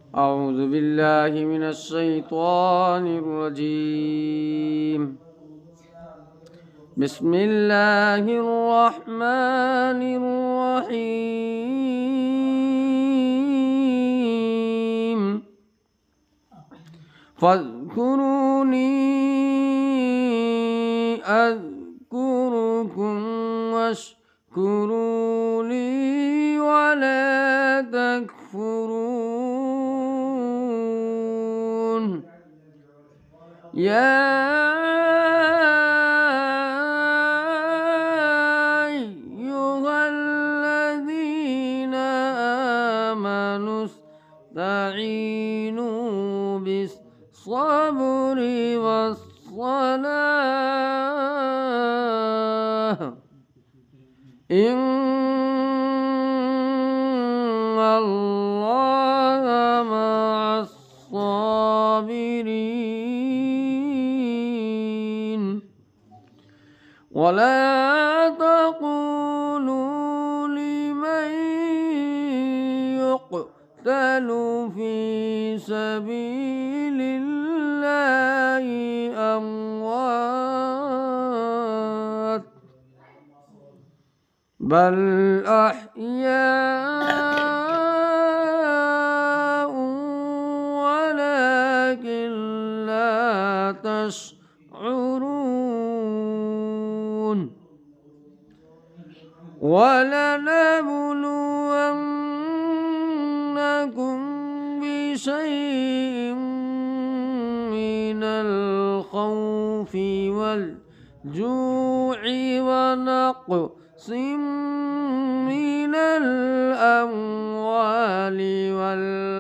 أعوذ بالله من الشيطان الرجيم. بسم الله الرحمن الرحيم. فاذكروني أذكركم واشكروا لي ولا تكفرون. يا أيها الذين آمنوا استعينوا بالصبر والصلاة إن الله مع الصابرين. ولا تقولوا لمن يقتل في سبيل الله أموات بل أحياء ولكن لا تشعرون. ولنبلونكم بشيء من الخوف والجوع ونقص من الأموال